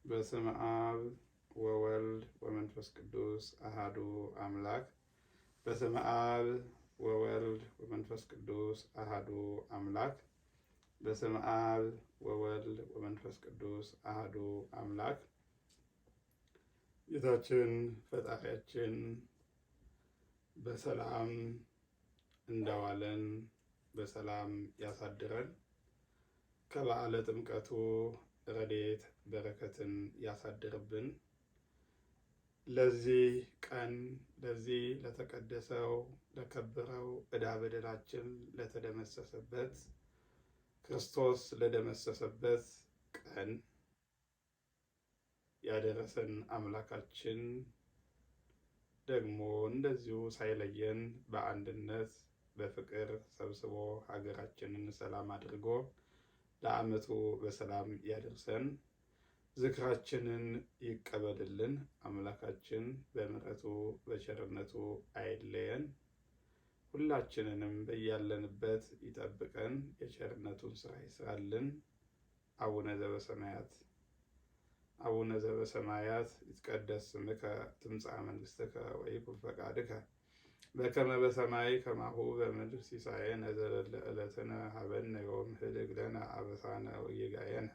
በስመ አብ ወወልድ ወመንፈስ ቅዱስ አሃዱ አምላክ። በስመ አብ ወወልድ ወመንፈስ ቅዱስ አሃዱ አምላክ። በስመ አብ ወወልድ ወመንፈስ ቅዱስ አሃዱ አምላክ። ጌታችን ፈጣሪያችን በሰላም እንዳዋለን በሰላም ያሳድረን። ከበዓለ ጥምቀቱ ረድኤት በረከትን ያሳድርብን። ለዚህ ቀን ለዚህ ለተቀደሰው ለከበረው ዕዳ በደላችን ለተደመሰሰበት ክርስቶስ ለደመሰሰበት ቀን ያደረሰን አምላካችን ደግሞ እንደዚሁ ሳይለየን በአንድነት በፍቅር ሰብስቦ ሀገራችንን ሰላም አድርጎ ለዓመቱ በሰላም ያደርሰን። ዝክራችንን ይቀበልልን። አምላካችን በምሕረቱ በቸርነቱ አይለየን። ሁላችንንም በያለንበት ይጠብቀን። የቸርነቱን ስራ ይስራልን። አቡነ ዘበሰማያት አቡነ ዘበሰማያት ይትቀደስ ስምከ ትምጻእ መንግሥትከ ወይኩን ፈቃድከ በከመ በሰማይ ከማሁ በምድር ሲሳየነ ዘለለ ዕለትነ ሀበነ ዮም ህድግ ለነ አበሳነ ወጌጋየነ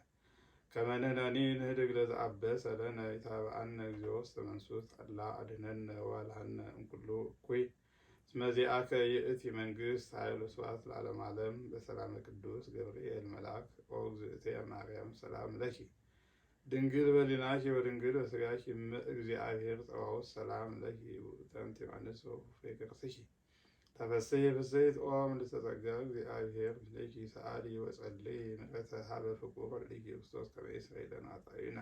ከመ ንሕነኒ ንህድግ ለዘአበሰ ለነ ኢታብአነ እግዚኦ ውስተ መንሱት አላ አድኅነነ ወባልሐነ እምኩሉ እኩይ እስመ ዚአከ ይእቲ መንግሥት ኃይል ወስብሐት ለዓለመ ዓለም። በሰላመ ቅዱስ ገብርኤል መልአክ ኦ እግዝእትየ ማርያም ሰላም ለኪ ድንግል በሊናኪ ወድንግል በሥጋኪ እም እግዚአብሔር ጸባኦት ሰላም ለኪ ውእተንት ዮሐንስ ወፍሬ ከርሥኪ ተፈሥሒ ፍሥሕት ኦ ምልዕተ ጸጋ እግዚአብሔር ምስሌኪ ሰአሊ ወጸልዪ ምሕረተ ሀበ ፍቁር ወልድኪ ክርስቶስ ከመ ይስረይ ለነ ኃጣውኢነ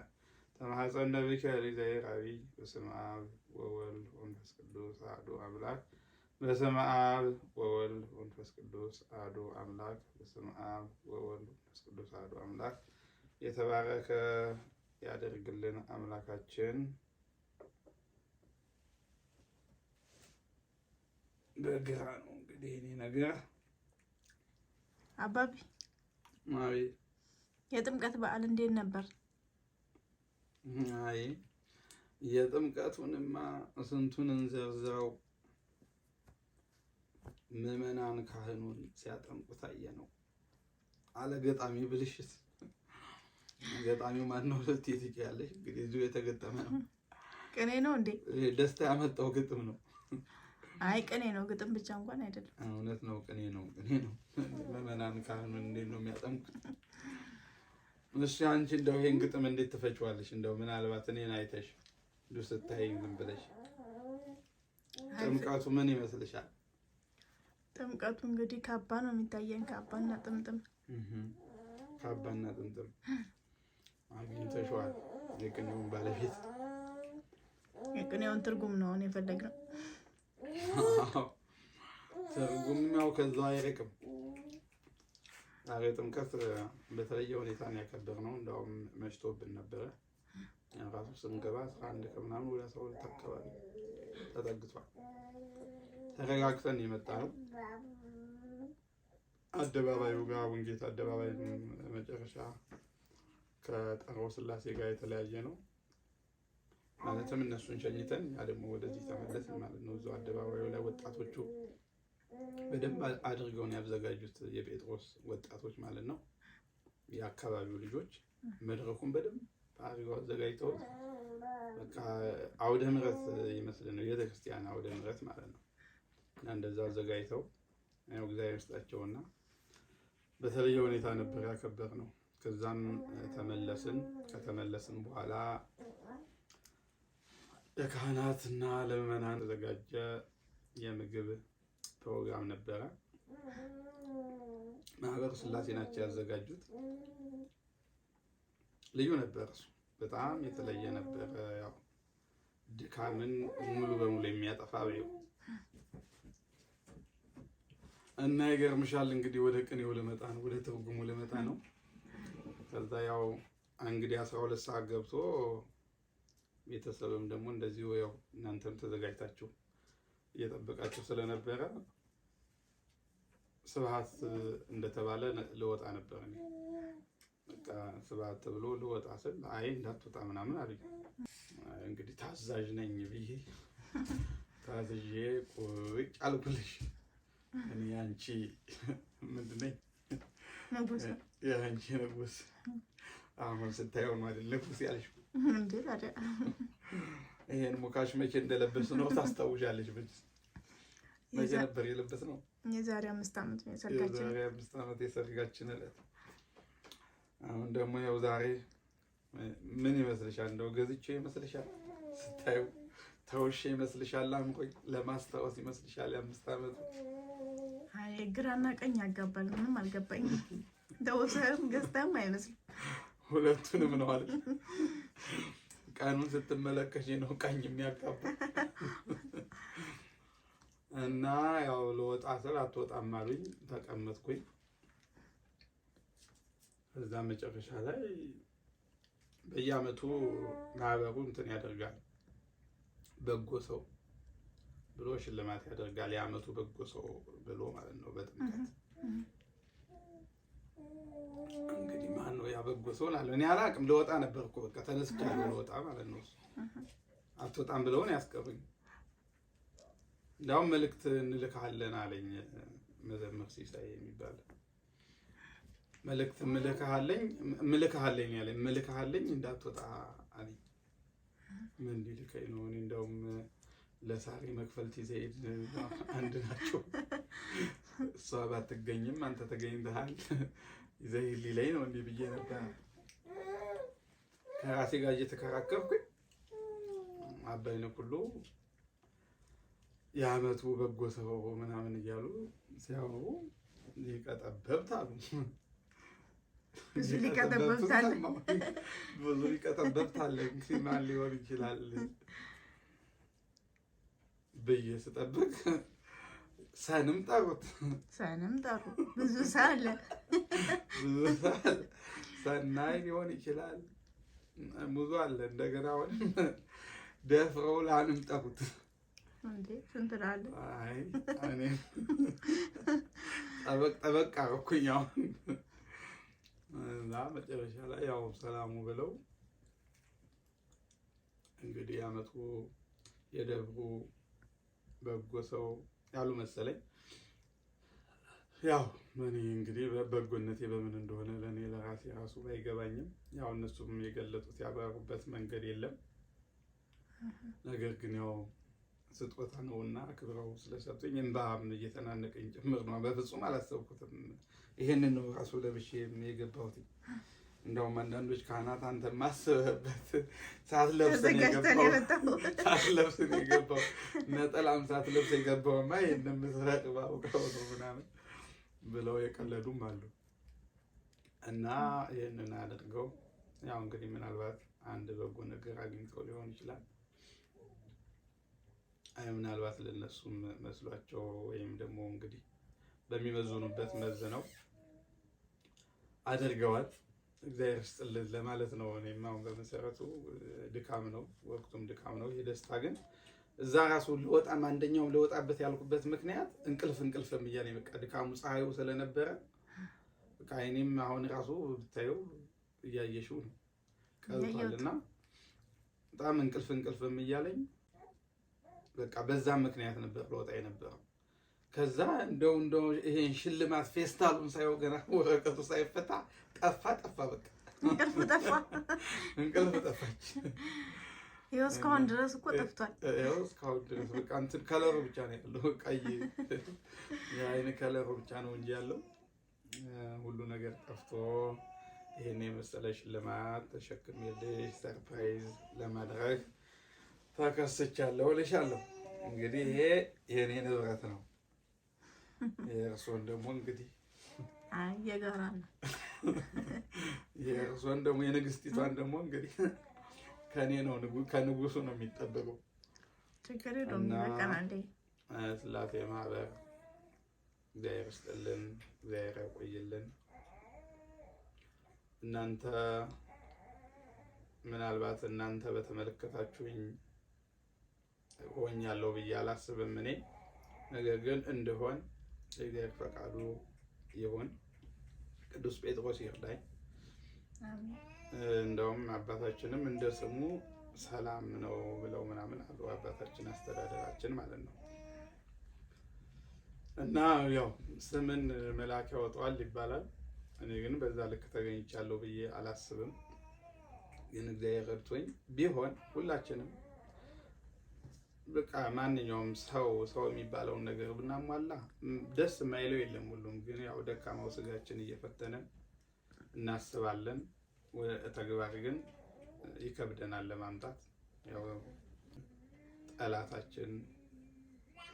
ተማኅፀነ ብከ እግዚአብሔር አብይ። በስመ አብ ወወልድ ወመንፈስ ቅዱስ አሐዱ አምላክ። በስመ አብ ወወልድ ወመንፈስ ቅዱስ አሐዱ አምላክ። በስመ አብ ወወልድ ወመንፈስ ቅዱስ አሐዱ አምላክ። የተባረከ ያደርግልን አምላካችን። በግራ ነው እንግዲህ እኔ ነገር አባቢ የጥምቀት በዓል እንዴት ነበር? አይ የጥምቀቱንማ ስንቱን እንዘርዝረው። ምዕመናን ካህኑን ሲያጠምቁ ታየ ነው አለ ገጣሚ ብልሽት። ገጣሚው ማን ነው ልትይ ትችያለሽ። እንግዲህ እዚሁ የተገጠመ ነው። ቅኔ ነው እንዴ? ደስታ ያመጣው ግጥም ነው። አይ ቅኔ ነው፣ ግጥም ብቻ እንኳን አይደለም። እውነት ነው፣ ቅኔ ነው። ምዕመናን ካህኑን እንዴት ነው የሚያጠምቁት? እሺ አንቺ እንደው ይሄን ግጥም እንዴት ትፈችዋለሽ? እንደው ምናልባት እኔን አይተሽ እንደው ስታይ ዝም ብለሽ ጥምቀቱ ምን ይመስልሻል? ጥምቀቱ እንግዲህ ካባ ነው የሚታየን፣ ካባና ጥምጥም። ካባና ጥምጥም አግኝተሽዋል። የቅኔውን ባለቤት የቅኔውን ትርጉም ነው አሁን የፈለግነው። ትርጉም ያው ከዛ አይርቅም። ዛሬ ጥምቀት በተለየ ሁኔታ ነው ያከበርነው። እንደውም መሽቶብን ነበረ። ራሱ ስንገባ 11 ከምናምን ወደ 12 አካባቢ ተጠግቷል። ተረጋግተን የመጣ ነው። አደባባዩ ጋር ውንጌት አደባባይ መጨረሻ ከጠራው ስላሴ ጋር የተለያየ ነው። ማለትም እነሱን ሸኝተን ያ ደግሞ ወደዚህ ተመለስን ማለት ነው። እዛው አደባባዩ ላይ ወጣቶቹ በደንብ አድርገው ነው ያዘጋጁት። የጴጥሮስ ወጣቶች ማለት ነው። የአካባቢው ልጆች መድረኩን በደንብ አድርገው አዘጋጅተው በቃ አውደ ምሕረት ይመስል ነው፣ የቤተክርስቲያን አውደ ምሕረት ማለት ነው። እና እንደዛ አዘጋጅተው ያው እግዚአብሔር ይስጣቸውና በተለየ ሁኔታ ነበር ያከበርነው። ከዛም ተመለስን። ከተመለስን በኋላ ለካህናትና ለምዕመናን ተዘጋጀ የምግብ ፕሮግራም ነበረ። ማህበረ ሥላሴ ናቸው ያዘጋጁት። ልዩ ነበር እሱ፣ በጣም የተለየ ነበረ። ያው ድካምን ሙሉ በሙሉ የሚያጠፋ ነው እና ይገርምሻል እንግዲህ ወደ ቅኔው ልመጣ ነው፣ ወደ ትርጉሙ ልመጣ ነው። ከዛ ያው እንግዲህ 12 ሰዓት ገብቶ ቤተሰብም ደግሞ እንደዚሁ ያው እናንተም ተዘጋጅታችሁ እየጠበቃችሁ ስለነበረ ስብሐት እንደተባለ ልወጣ ነበር እኔ። በቃ ስብሐት ተብሎ ልወጣ ስል አይ እንዳትወጣ ምናምን አሉኝ። እንግዲህ ታዛዥ ነኝ ብዬ ታዝዤ ቁጭ አልኩልሽ። እኔ አንቺ ምንድን ነኝ? ንጉስ የአንቺ ንጉስ። አሁን ስታየው ነው አይደል ንጉስ ያልሽው? እንዴ ታዲያ ይሄን ሙካሽ መቼ እንደለበስ ነው ታስታውሻለሽ? መቼ ነበር የለበስ ነው? የዛሬ 5 ዓመት ነው የሰርጋችን። የዛሬ 5 ዓመት የሰርጋችን ዕለት። አሁን ደግሞ ያው ዛሬ ምን ይመስልሻል? እንደው ገዝቼ ይመስልሻል? ስታዩ ተውሼ ይመስልሻል? አምቆኝ ለማስታወስ ይመስልሻል? የ5 ዓመት አይ ግራና ቀኝ ያጋባል። ምንም አልገባኝም። ደውሰም ገዝተም አይመስልም። ሁለቱንም ነው አለ። ቀኑን ስትመለከሽ ነው ቀኝ የሚያጋባ እና ያው ለወጣ ስል አትወጣም አሉኝ። ተቀመጥኩኝ። እዛ መጨረሻ ላይ በየዓመቱ ማህበሩ እንትን ያደርጋል፣ በጎ ሰው ብሎ ሽልማት ያደርጋል። የዓመቱ በጎ ሰው ብሎ ማለት ነው በጥምቀት። እንግዲህ ማን ነው ያ በጎ ሰው አለ። እኔ አላውቅም። ልወጣ ነበር እኮ በቃ ተነስቻለሁ ልወጣ ማለት ነው። አትወጣም ብለውን ያስቀሩኝ። እንዳውም መልእክት እንልካለን አለኝ መዘምር ሲሳይ የሚባል መልእክት ምልክሃለኝ ያለኝ ምልክሃለኝ እንዳትወጣ አለኝ። ምን ሊልከኝ ነው? እኔ እንዳውም ለሳሪ መክፈልት ይዘይድ አንድ ናቸው። እሷ ባትገኝም አንተ ተገኝተሃል ይዘይድ ሊለኝ ነው እንዲህ ብዬ ነበር ከራሴ ጋር እየተከራከርኩኝ። አባይነህ ሁሉ የዓመቱ በጎ ሰው ምናምን እያሉ ሲያወሩ ሊቀጠበብት አሉ። ብዙ ሊቀጠበብት አለ። ብዙ ሊቀጠበብት አለ። እንግዲህ ማን ሊሆን ይችላል ብዬ ስጠብቅ ሰንም ጠሩት። ብዙ ሰው አለ። ሰናይ ሊሆን ይችላል። ብዙ አለ። እንደገና አሁንም ደፍረው ላንም ጠሩት። እንዴ ስንት ላለ? አይ እኔ ጠበቅ አደረኩኝ። አሁን እና መጨረሻ ላይ ያው ሰላሙ ብለው እንግዲህ የዓመቱ የደብሩ በጎ ሰው ያሉ መሰለኝ። ያው እኔ እንግዲህ በጎነቴ በምን እንደሆነ ለእኔ ለራሴ ራሱ ባይገባኝም ያው እነሱም የገለጡት ያብራሩበት መንገድ የለም። ነገር ግን ያው ስጦታ ነውና አክብረው ስለሰጡኝ እንባም እየተናነቀኝ ጭምር ነው። በፍጹም አላሰብኩትም። ይሄንን ነው ራሱ ለብሼ የገባሁት። እንደውም አንዳንዶች ካህናት አንተ ማስበህበት ሳትለብስ ነው የገባው፣ ነጠላም ሳትለብስ የገባውማ ይሄንን ምስራቅ ባውቀው ነው ምናምን ብለው የቀለዱም አሉ። እና ይሄንን አድርገው ያው እንግዲህ ምናልባት አንድ በጎ ነገር አግኝተው ሊሆን ይችላል። ምናልባት ለነሱም መስሏቸው ወይም ደግሞ እንግዲህ በሚመዝኑበት መዝነው አድርገዋል። እግዚአብሔር ይስጥልን ለማለት ነው። እኔም አሁን በመሰረቱ ድካም ነው፣ ወቅቱም ድካም ነው። የደስታ ግን እዛ ራሱ ልወጣም አንደኛውም ልወጣበት ያልኩበት ምክንያት እንቅልፍም እያለኝ በቃ ድካሙ ፀሐዩ ስለነበረ በቃ እኔም አሁን ራሱ ብታየው እያየሽው ነው ቀልቷልና በጣም እንቅልፍም እያለኝ በቃ በዛ ምክንያት ነበር ልወጣ የነበረው። ከዛ እንደው ይሄን ሽልማት ፌስታሉን ሳይው ገና ወረቀቱ ሳይፈታ ጠፋ በቃ እንቅልፍ ጠፋች። ይኸው እስካሁን ድረስ እኮ ጠፍቷል። ይኸው እስካሁን ድረስ በቃ እንትን ከለሩ ብቻ ነው ያለው፣ ቀይ የአይን ከለሩ ብቻ ነው እንጂ ያለው ሁሉ ነገር ጠፍቶ ይሄን የመሰለ ሽልማት ተሸክሜልሽ ሰርፕራይዝ ለማድረግ ተከስቻለሁ እልሻለሁ። እንግዲህ ይሄ የኔ ንብረት ነው። የእርሶን ደግሞ እንግዲህ የጋራ ነው። የእርሶን ደግሞ የንግስቲቷን ደግሞ እንግዲህ ከኔ ነው፣ ከንጉሱ ነው የሚጠበቀው። ችግር የለውም ይበቃናል። ስላሴ ማህበር እግዚአብሔር ይስጥልን፣ እግዚአብሔር ያቆይልን። እናንተ ምናልባት እናንተ በተመለከታችሁኝ ሆኛለሁ ብዬ አላስብም እኔ። ነገር ግን እንደሆን የእግዚአብሔር ፈቃዱ ይሁን። ቅዱስ ጴጥሮስ ይርዳኝ። እንደውም አባታችንም እንደ ስሙ ሰላም ነው ብለው ምናምን አሉ። አባታችን አስተዳደራችን ማለት ነው። እና ያው ስምን መልአክ ያወጣዋል ይባላል። እኔ ግን በዛ ልክ ተገኝቻለሁ ብዬ አላስብም። ግን እግዚአብሔር ረድቶኝ ቢሆን ሁላችንም በቃ ማንኛውም ሰው የሚባለውን ነገር ብናሟላ ደስ የማይለው የለም። ሁሉም ግን ያው ደካማው ስጋችን እየፈተነን እናስባለን። ተግባር ግን ይከብደናል ለማምጣት። ያው ጠላታችን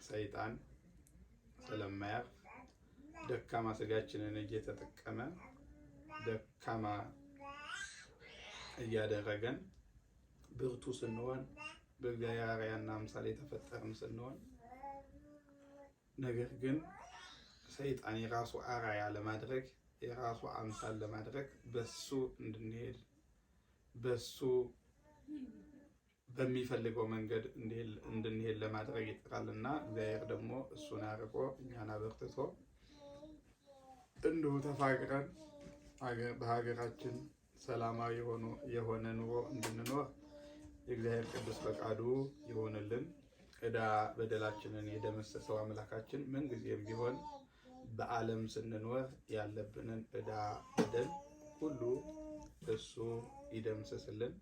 ሰይጣን ስለማያርፍ ደካማ ስጋችንን እየተጠቀመ ደካማ እያደረገን ብርቱ ስንሆን በእግዚአብሔር አርአያና አምሳል የተፈጠርን ስንሆን፣ ነገር ግን ሰይጣን የራሱ አርአያ ለማድረግ የራሱ አምሳል ለማድረግ በሱ እንድንሄድ በሱ በሚፈልገው መንገድ እንድንሄድ ለማድረግ ይጥራልና እግዚአብሔር ደግሞ እሱን አርቆ እኛን አበርትቶ እንዲሁ ተፋቅረን በሀገራችን ሰላማዊ የሆነ ኑሮ እንድንኖር የእግዚአብሔር ቅዱስ ፈቃዱ ይሆንልን። ዕዳ በደላችንን የደመሰሰው አምላካችን ምንጊዜም ቢሆን በዓለም ስንኖር ያለብንን ዕዳ በደል ሁሉ እሱ ይደምስስልን፣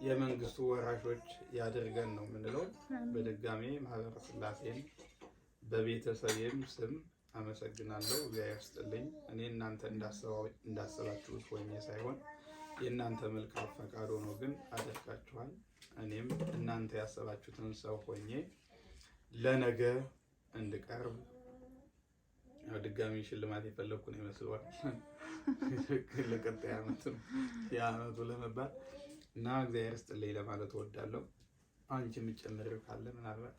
የመንግስቱ ወራሾች ያድርገን ነው የምንለው። በድጋሜ ማህበረ ሥላሴን በቤተሰቤም ስም አመሰግናለሁ። እግዚአብሔር ይስጥልኝ። እኔ እናንተ እንዳሰባችሁት ሆኜ ሳይሆን የእናንተ መልካም ፈቃድ ሆኖ ግን አደርጋችኋል። እኔም እናንተ ያሰባችሁትን ሰው ሆኜ ለነገ እንድቀርብ ድጋሚ ሽልማት የፈለግኩ ነው ይመስለዋል ለቀጣይ ዓመት የዓመቱ ለመባል እና እግዚአብሔር ይስጥልኝ ለማለት እወዳለሁ። አንቺ የምትጨምሪው ካለ ምናልባት